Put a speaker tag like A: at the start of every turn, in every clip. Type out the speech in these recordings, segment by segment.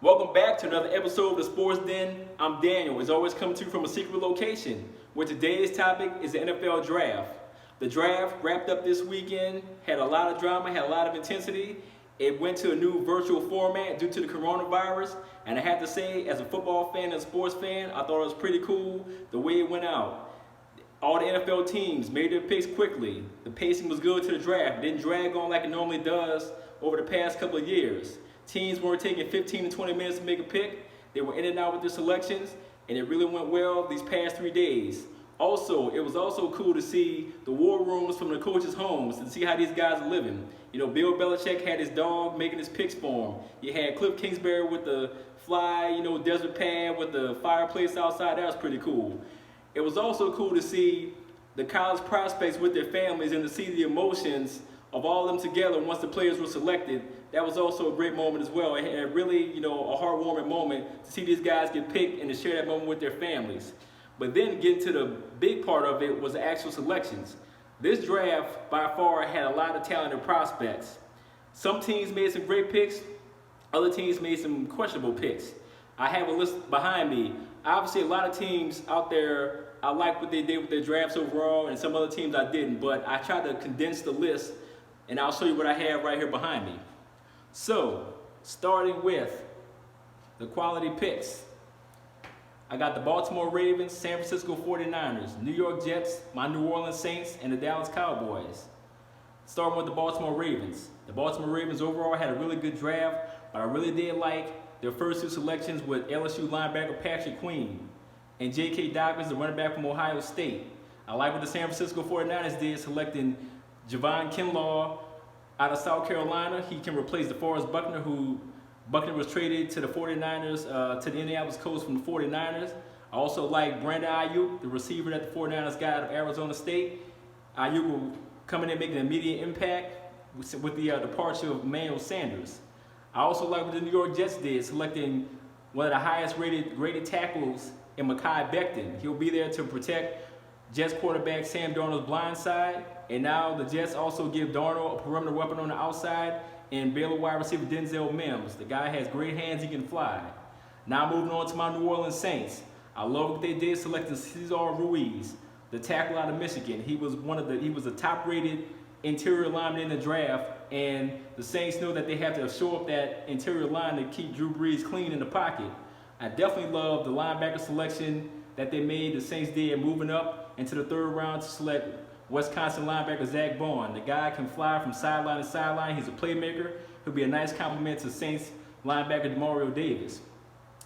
A: Welcome back to another episode of the Sports Den. I'm Daniel, as always coming to you from a secret location, where today's topic is the NFL Draft. The draft wrapped up this weekend, had a lot of drama, had a lot of intensity. It went to a new virtual format due to the coronavirus, and I have to say, as a football fan and a sports fan, I thought it was pretty cool the way it went out. All the NFL teams made their picks quickly. The pacing was good to the draft. It didn't drag on like it normally does over the past couple of years. Teams weren't taking 15 to 20 minutes to make a pick. They were in and out with their selections, and it really went well these past 3 days. Also, it was also cool to see the war rooms from the coaches' homes and see how these guys are living. You know, Bill Belichick had his dog making his picks for him. You had Cliff Kingsbury with the fly, desert pad with the fireplace outside. That was pretty cool. It was also cool to see the college prospects with their families and to see the emotions of all of them together once the players were selected. That was also a great moment as well. It had really, a heartwarming moment to see these guys get picked and to share that moment with their families. But then getting to the big part of it was the actual selections. This draft, by far, had a lot of talented prospects. Some teams made some great picks. Other teams made some questionable picks. I have a list behind me. Obviously, a lot of teams out there, I like what they did with their drafts overall, and some other teams I didn't. But I tried to condense the list, and I'll show you what I have right here behind me. So, starting with the quality picks. I got the Baltimore Ravens, San Francisco 49ers, New York Jets, my New Orleans Saints, and the Dallas Cowboys. Starting with the Baltimore Ravens. The Baltimore Ravens overall had a really good draft, but I really did like their first two selections with LSU linebacker Patrick Queen and J.K. Dobbins, the running back from Ohio State. I like what the San Francisco 49ers did, selecting Javon Kinlaw out of South Carolina. He can replace DeForest Buckner, who Buckner was traded to the 49ers, to the Indianapolis Colts from the 49ers. I also like Brandon Aiyuk, the receiver that the 49ers got out of Arizona State. Aiyuk will come in and make an immediate impact with the departure of Emmanuel Sanders. I also like what the New York Jets did, selecting one of the highest rated tackles in Mekhi Becton. He'll be there to protect Jets quarterback Sam Darnold's blind side. And now the Jets also give Darnold a perimeter weapon on the outside, and Baylor wide receiver Denzel Mims. The guy has great hands, he can fly. Now moving on to my New Orleans Saints. I love what they did selecting Cesar Ruiz, the tackle out of Michigan. He was a top-rated interior lineman in the draft, and the Saints know that they have to shore up that interior line to keep Drew Brees clean in the pocket. I definitely love the linebacker selection that they made, the Saints did, moving up into the third round to select Wisconsin linebacker Zach Bond. The guy can fly from sideline to sideline. He's a playmaker. He'll be a nice compliment to Saints linebacker Demario Davis.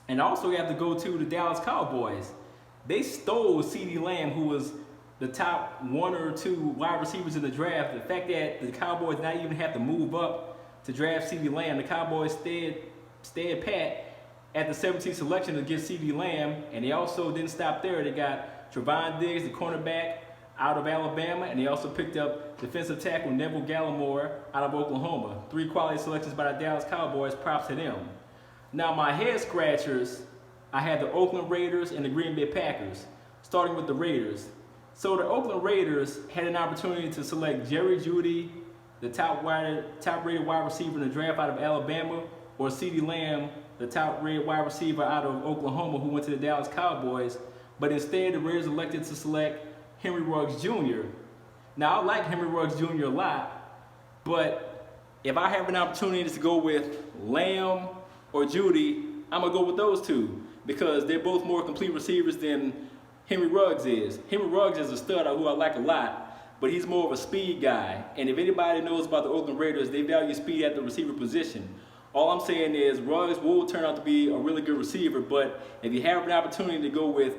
A: And also you have to go to the Dallas Cowboys. They stole CeeDee Lamb, who was the top one or two wide receivers in the draft. The fact that the Cowboys not even have to move up to draft CeeDee Lamb, the Cowboys stayed pat at the 17th selection to get CeeDee Lamb, and they also didn't stop there. They got Trevon Diggs, the cornerback out of Alabama, and they also picked up defensive tackle Neville Gallimore out of Oklahoma. 3 quality selections by the Dallas Cowboys, props to them. Now my head scratchers, I had the Oakland Raiders and the Green Bay Packers, starting with the Raiders. So the Oakland Raiders had an opportunity to select Jerry Jeudy, the top-rated wide receiver in the draft out of Alabama, or CeeDee Lamb, the top-rated wide receiver out of Oklahoma who went to the Dallas Cowboys. But instead, the Raiders elected to select Henry Ruggs Jr. Now, I like Henry Ruggs Jr. a lot, but if I have an opportunity to go with Lamb or Jeudy, I'm going to go with those two because they're both more complete receivers than Henry Ruggs is. Henry Ruggs is a stud who I like a lot, but he's more of a speed guy. And if anybody knows about the Oakland Raiders, they value speed at the receiver position. All I'm saying is Ruggs will turn out to be a really good receiver, but if you have an opportunity to go with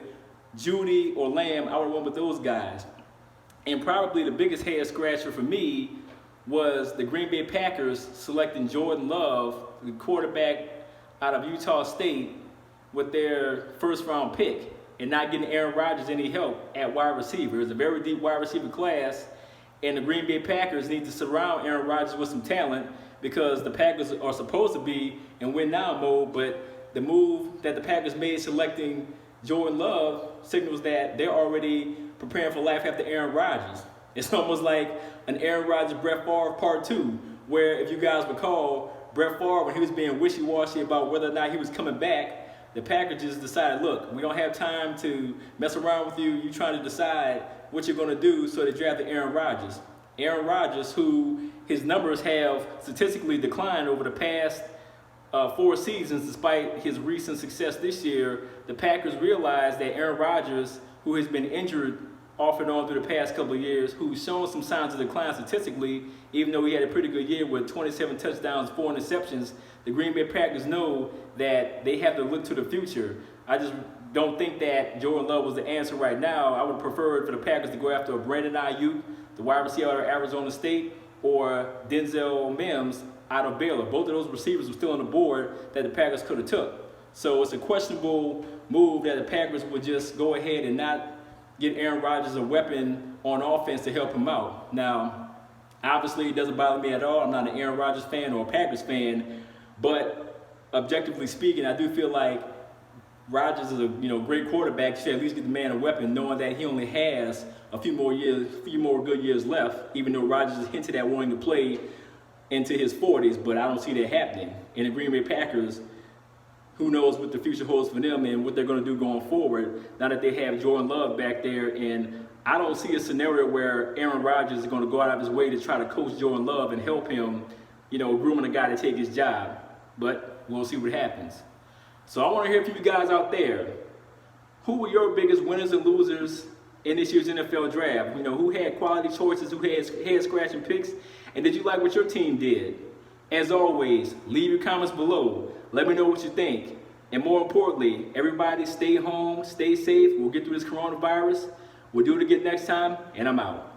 A: Jeudy or Lamb, I would went with those guys. And probably the biggest head scratcher for me was the Green Bay Packers selecting Jordan Love, the quarterback out of Utah State, with their first round pick and not getting Aaron Rodgers any help at wide receiver. It's a very deep wide receiver class, and the Green Bay Packers need to surround Aaron Rodgers with some talent because the Packers are supposed to be in win now mode, but the move that the Packers made selecting Jordan Love signals that they're already preparing for life after Aaron Rodgers. It's almost like an Aaron Rodgers, Brett Favre part 2, where if you guys recall, Brett Favre, when he was being wishy-washy about whether or not he was coming back, the Packers just decided, look, we don't have time to mess around with you. You trying to decide what you're going to do, so they drafted Aaron Rodgers. Aaron Rodgers, who his numbers have statistically declined over the past 4 seasons, despite his recent success this year. The Packers realized that Aaron Rodgers, who has been injured off and on through the past couple of years, who's shown some signs of decline statistically, even though he had a pretty good year with 27 touchdowns, 4 interceptions, the Green Bay Packers know that they have to look to the future. I just don't think that Jordan Love was the answer right now. I would prefer for the Packers to go after a Brandon Ayuk, the wide receiver out of Arizona State, or Denzel Mims out of Baylor. Both of those receivers were still on the board that the Packers could have took. So it's a questionable move that the Packers would just go ahead and not get Aaron Rodgers a weapon on offense to help him out. Now, obviously, it doesn't bother me at all. I'm not an Aaron Rodgers fan or a Packers fan, but objectively speaking, I do feel like Rodgers is a great quarterback. You should at least get the man a weapon, knowing that he only has a few more good years left. Even though Rodgers has hinted at wanting to play into his 40s, but I don't see that happening. And the Green Bay Packers, who knows what the future holds for them and what they're going to do going forward now that they have Jordan Love back there. And I don't see a scenario where Aaron Rodgers is going to go out of his way to try to coach Jordan Love and help him, grooming a guy to take his job. But we'll see what happens. So I want to hear from you guys out there. Who were your biggest winners and losers in this year's NFL draft? Who had quality choices, who had head-scratching picks, and did you like what your team did? As always, leave your comments below. Let me know what you think. And more importantly, everybody stay home, stay safe. We'll get through this coronavirus. We'll do it again next time, and I'm out.